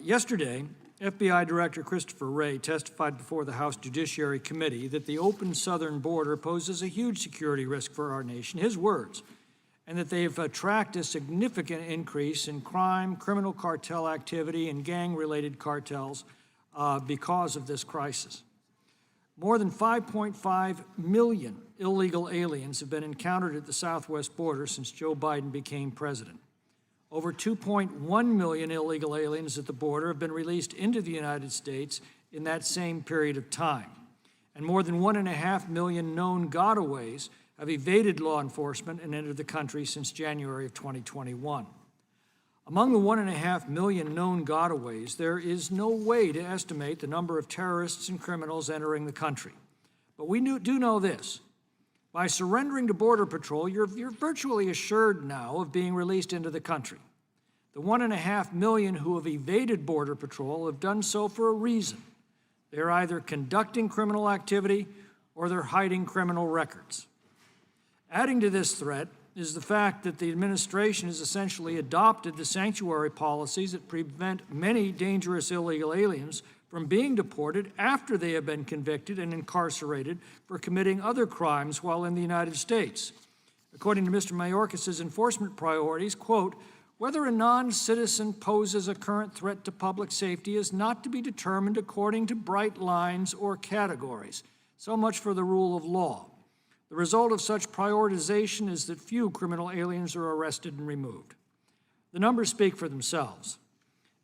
Yesterday, FBI Director Christopher Wray testified before the House Judiciary Committee that the open southern border poses a huge security risk for our nation, his words, and that they've attracted a significant increase in crime, criminal cartel activity, and gang-related cartels because of this crisis. More than 5.5 million illegal aliens have been encountered at the southwest border since Joe Biden became president. Over 2.1 million illegal aliens at the border have been released into the United States in that same period of time. And more than 1.5 million known gotaways have evaded law enforcement and entered the country since January of 2021. Among the 1.5 million known gotaways, there is no way to estimate the number of terrorists and criminals entering the country. But we do know this. By surrendering to Border Patrol, you're virtually assured now of being released into the country. The 1.5 million who have evaded Border Patrol have done so for a reason. They're either conducting criminal activity or they're hiding criminal records. Adding to this threat is the fact that the administration has essentially adopted the sanctuary policies that prevent many dangerous illegal aliens from being deported after they have been convicted and incarcerated for committing other crimes while in the United States. According to Mr. Mayorkas's enforcement priorities, quote, whether a non-citizen poses a current threat to public safety is not to be determined according to bright lines or categories. So much for the rule of law. The result of such prioritization is that few criminal aliens are arrested and removed. The numbers speak for themselves.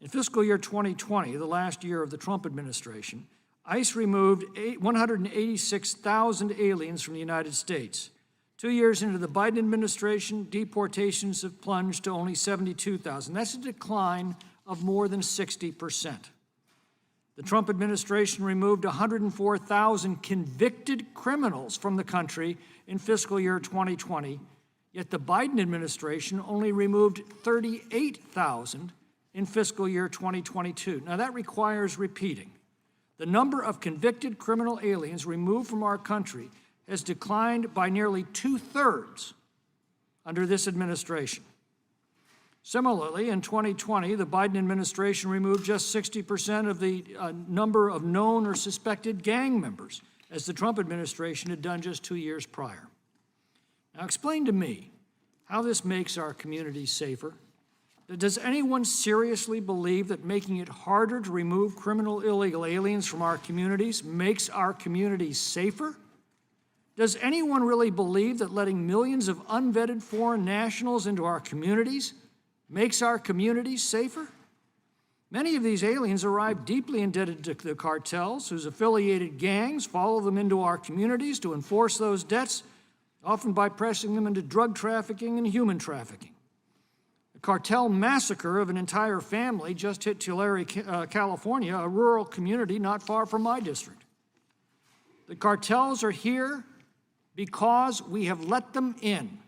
In fiscal year 2020, the last year of the Trump administration, ICE removed 186,000 aliens from the United States. 2 years into the Biden administration, deportations have plunged to only 72,000. That's a decline of more than 60%. The Trump administration removed 104,000 convicted criminals from the country in fiscal year 2020, yet the Biden administration only removed 38,000 in fiscal year 2022. Now that requires repeating. The number of convicted criminal aliens removed from our country has declined by nearly 2/3 under this administration. Similarly, in 2020, the Biden administration removed just 60% of the number of known or suspected gang members, as the Trump administration had done just 2 years prior. Now explain to me how this makes our communities safer. Does anyone seriously believe that making it harder to remove criminal illegal aliens from our communities makes our communities safer? Does anyone really believe that letting millions of unvetted foreign nationals into our communities makes our communities safer? Many of these aliens arrive deeply indebted to the cartels, whose affiliated gangs follow them into our communities to enforce those debts, often by pressing them into drug trafficking and human trafficking. The cartel massacre of an entire family just hit Tulare, California, a rural community not far from my district. The cartels are here because we have let them in.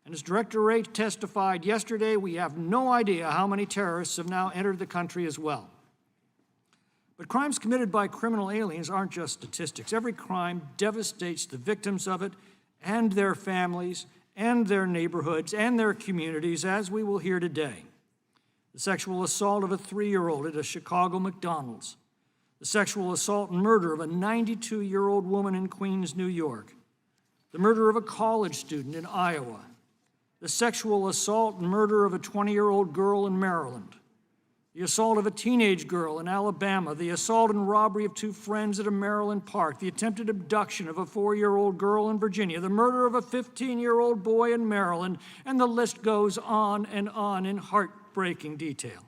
And as Director Wray testified yesterday, we have no idea how many terrorists have now entered the country as well. But crimes committed by criminal aliens aren't just statistics. Every crime devastates the victims of it and their families and their neighborhoods and their communities, as we will hear today. The sexual assault of a 3-year-old at a Chicago McDonald's. The sexual assault and murder of a 92-year-old woman in Queens, New York. The murder of a college student in Iowa. The sexual assault and murder of a 20-year-old girl in Maryland. The assault of a teenage girl in Alabama. The assault and robbery of 2 friends at a Maryland park. The attempted abduction of a 4-year-old girl in Virginia. The murder of a 15-year-old boy in Maryland. And the list goes on in heartbreaking detail.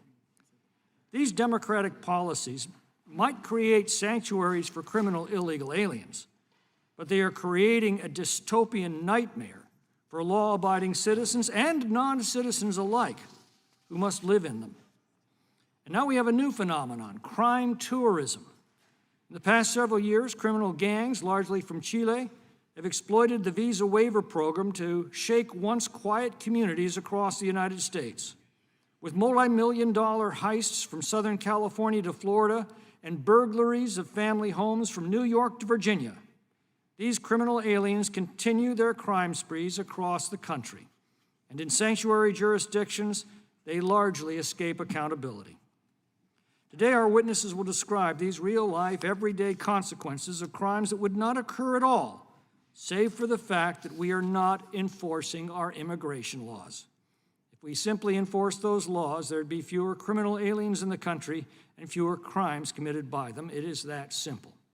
These democratic policies might create sanctuaries for criminal illegal aliens, but they are creating a dystopian nightmare for law-abiding citizens and non-citizens alike who must live in them. And now we have a new phenomenon, crime tourism. In the past several years, criminal gangs, largely from Chile, have exploited the visa waiver program to shake once quiet communities across the United States. With multi-million-dollar heists from Southern California to Florida and burglaries of family homes from New York to Virginia, these criminal aliens continue their crime sprees across the country. And in sanctuary jurisdictions, they largely escape accountability. Today, our witnesses will describe these real-life, everyday consequences of crimes that would not occur at all, save for the fact that we are not enforcing our immigration laws. If we simply enforced those laws, there'd be fewer criminal aliens in the country and fewer crimes committed by them. It is that simple.